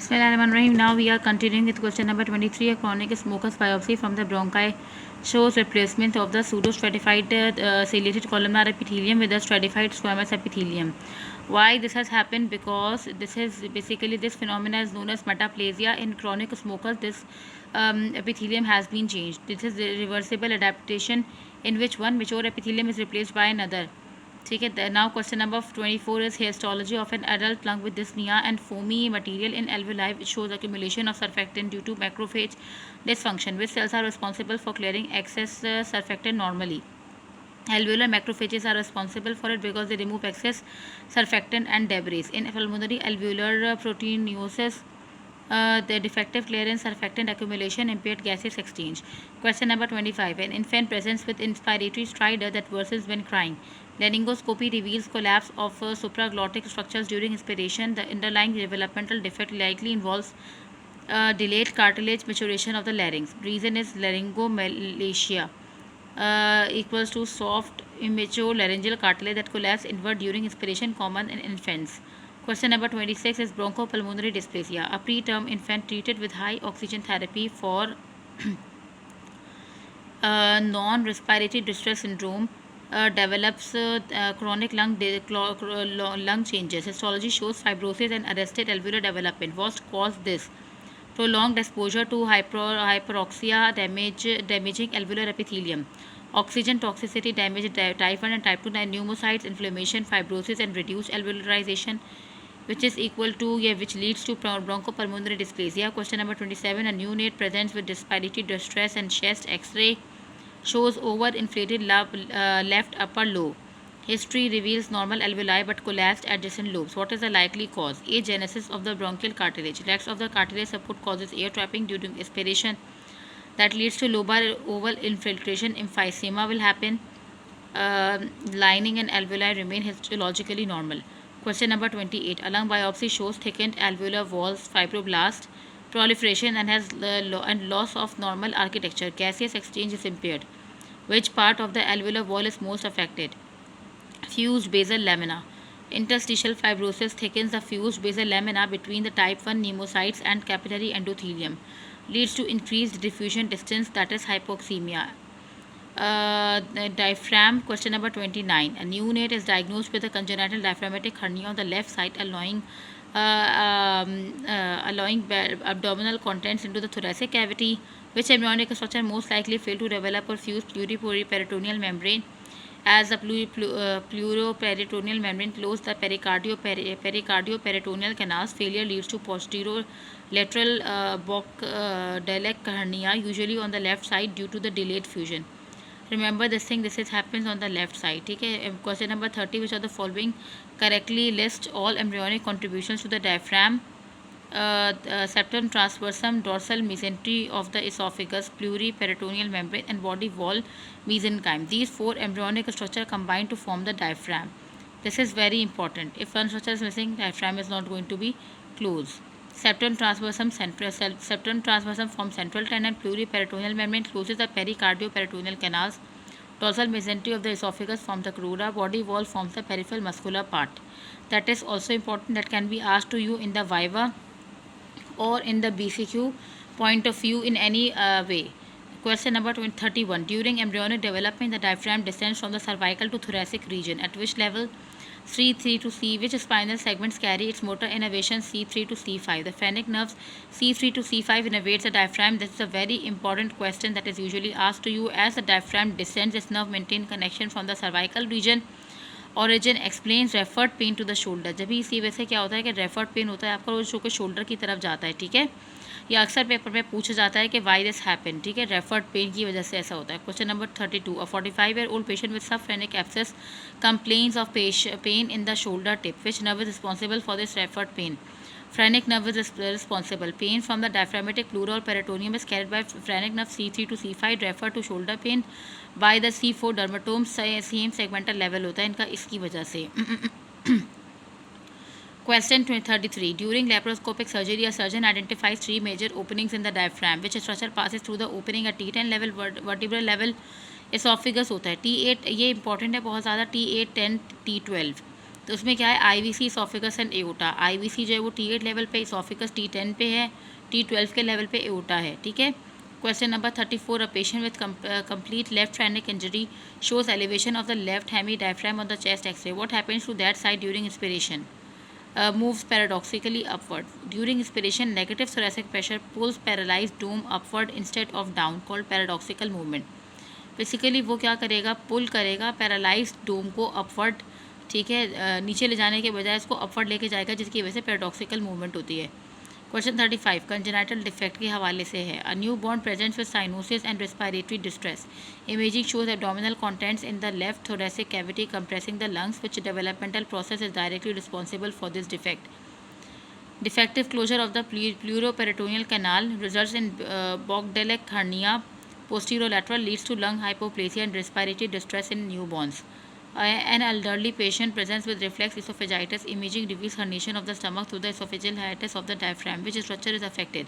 Bismillahirrahmanirrahim. Now we are continuing with question number 23. A chronic smoker's biopsy from the bronchi shows replacement of the pseudo-stratified ciliated columnar epithelium with the stratified squamous epithelium. Why this has happened? Because this phenomena is known as metaplasia. In chronic smokers, this epithelium has been changed. This is a reversible adaptation in which one mature epithelium is replaced by another. ठीक है. Now question number 24 is histology of an adult lung with dyspnea and foamy material in alveoli, which shows accumulation of surfactant due to macrophage dysfunction. Which cells are responsible for clearing excess surfactant normally? Alveolar macrophages are responsible for it because they remove excess surfactant and debris. In pulmonary alveolar proteinosis, the defective clearance, surfactant accumulation, impaired gaseous exchange. Question number 25. An infant presents with inspiratory stridor that worsens when crying. Laryngoscopy reveals collapse of supraglottic structures during inspiration. The underlying developmental defect likely involves delayed cartilage maturation of the larynx. Reason is laryngomalacia equals to soft immature laryngeal cartilage that collapse inward during inspiration, common in infants. Question number 26 is bronchopulmonary dysplasia. A preterm infant treated with high oxygen therapy for non-respiratory distress syndrome develops chronic lung changes. Histology shows fibrosis and arrested alveolar development. What caused this? Prolonged exposure to hyperoxia damaging alveolar epithelium. Oxygen toxicity damage type 1 and type 2 pneumocytes, inflammation, fibrosis and reduced alveolarization, which leads to bronchopulmonary dysplasia. Question number 27. A neonate presents with respiratory distress and chest X-ray shows overinflated left upper lobe. History reveals normal alveoli but collapsed adjacent lobes. What is the likely cause? Agenesis of the bronchial cartilage. Lack of the cartilage support causes air trapping during aspiration. That leads to lobar oval infiltration. Emphysema will happen. Lining and alveoli remain histologically normal. Question number 28. A lung biopsy shows thickened alveolar walls, fibroblast proliferation and loss of normal architecture. Gaseous exchange is impaired. Which part of the alveolar wall is most affected? Fused basal lamina. Interstitial fibrosis thickens the fused basal lamina between the type 1 pneumocytes and capillary endothelium. Leads to increased diffusion distance, that is hypoxemia. Diaphragm. Question number 29. A neonate is diagnosed with a congenital diaphragmatic hernia on the left side, allowing abdominal contents into the thoracic cavity. Which embryonic structure most likely failed to develop or fuse pleuroperitoneal membrane? As the pleuroperitoneal membrane closes the pericardio-peritoneal canals, failure leads to posterior lateral Bochdelic hernia, usually on the left side due to the delayed fusion. Remember this thing, happens on the left side. Okay. Question number 30. Which of the following correctly lists all embryonic contributions to the diaphragm? Septum transversum, dorsal mesentery of the esophagus, pleuroperitoneal membrane and body wall mesenchyme. These four embryonic structures combine to form the diaphragm. This is very important. If one structure is missing, diaphragm is not going to be closed. Septum transversum forms central tendon. Pleuroperitoneal membrane closes the pericardio-peritoneal canals. Dorsal mesentery of the esophagus forms the crura. Body wall forms the peripheral muscular part. That is also important. That can be asked to you in the viva or in the BCQ point of view in any way. Question number 31. During embryonic development, the diaphragm descends from the cervical to thoracic region. At which level? C3 to C. Which spinal segments carry its motor innervation C3 to C5? The phrenic nerves C3 to C5 innervates the diaphragm. This is a very important question that is usually asked to you. As the diaphragm descends, this nerve maintains connection from the cervical region. Origin explains referred pain to the shoulder. जब भी इसी वजह से क्या होता है कि referred pain होता है आपका, वो शो के शोल्डर की तरफ जाता है. ठीक है. या अक्सर पेपर में पूछा जाता है कि वाई दिस हैपन. ठीक है. रेफर्ड पेन की वजह से ऐसा होता है. Question number 32. A 45-year-old patient with subphrenic abscess complains of pain in the shoulder tip. Which nerve is responsible for this referred pain? Phrenic nerve is responsible. Pain from the diaphragmatic pleura or peritoneum is carried by phrenic nerve C3 to C5. Refer to shoulder pain by the C4 dermatome. Same segmental level होता है इनका, इसकी वजह से. Question 33. During laparoscopic surgery, a surgeon identifies three major openings in the diaphragm. Which structure passes through the opening at T10 level, vertebral level? Esophagus होता है. T8 ये important है बहुत ज़्यादा. T8, 10, T12. तो उसमें क्या है, IVC, oesophagus and aorta. IVC जो है वो T8 लेवल पे, इसोफेगस T10 पे है, T12 के लेवल पे एओटा है, ठीक है। Question number 34, a patient with complete left phrenic injury shows elevation of the left hemi-diaphragm on the chest X-ray. What happens to that side during inspiration? Moves paradoxically upward. During inspiration, negative thoracic pressure pulls paralyzed dome upward instead of down, called paradoxical movement. Basically वो क्या करेगा, पुल करेगा paralysed डोम को upward, ठीक है, नीचे ले जाने के बजाय इसको अपवर्ड लेके जाएगा, जिसकी वजह से पैराडॉक्सिकल मूवमेंट होती है। क्वेश्चन 35 कंजेनाइटल डिफेक्ट के हवाले से है। A new born presents with cyanosis and respiratory distress. Imaging shows abdominal contents in the left thoracic cavity compressing the lungs, which developmental process is directly responsible for this defect. Defective closure of the pleuroperitoneal canal results in Bogdelic hernia posterolateral, leads to lung hypoplasia and respiratory distress in newborns. An elderly patient presents with reflex esophagitis. Imaging reveals herniation of the stomach through the esophageal hiatus of the diaphragm. Which structure is affected?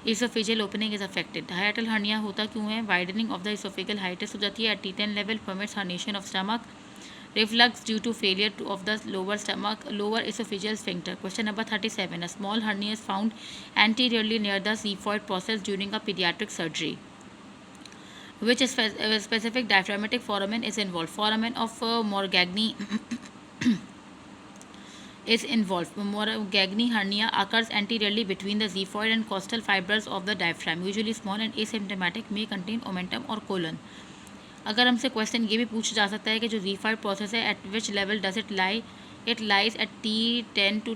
Esophageal opening is affected. Hiatal hernia होता क्यों है? Widening of the esophageal hiatus हो जाती है at T10 level, permits herniation of stomach. Reflux due to failure of the lower stomach, lower esophageal sphincter. Question number 37. A small hernia is found anteriorly near the xiphoid process during a pediatric surgery. Which specific diaphragmatic foramen is involved? Foramen of Morgagni is involved. Morgagni hernia occurs anteriorly between the xiphoid and costal fibers of the diaphragm. Usually small and asymptomatic, may contain omentum or colon. अगर हमसे question ये भी पूछा जा सकता है कि जो xiphoid प्रोसेस है, eight which level does it lie? It lies at T10 to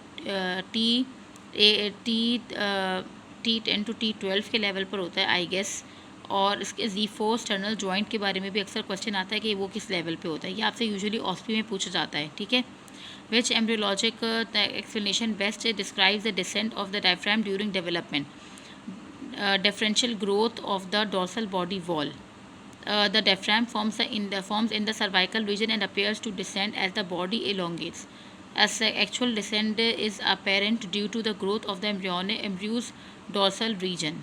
T10 to T12 के लेवल पर होता है, आई गेस। और इसके Z4 स्टर्नल जॉइंट के बारे में भी अक्सर क्वेश्चन आता है कि वो किस लेवल पे होता है, ये आपसे यूजुअली ऑस्पी में पूछा जाता है, ठीक है। Which embryologic explanation best describes the descent of the diaphragm during development? Differential growth of the dorsal body wall. The diaphragm forms in the cervical region and appears to descend as the body elongates. As the actual descent is apparent due to the growth of the embryo's dorsal region.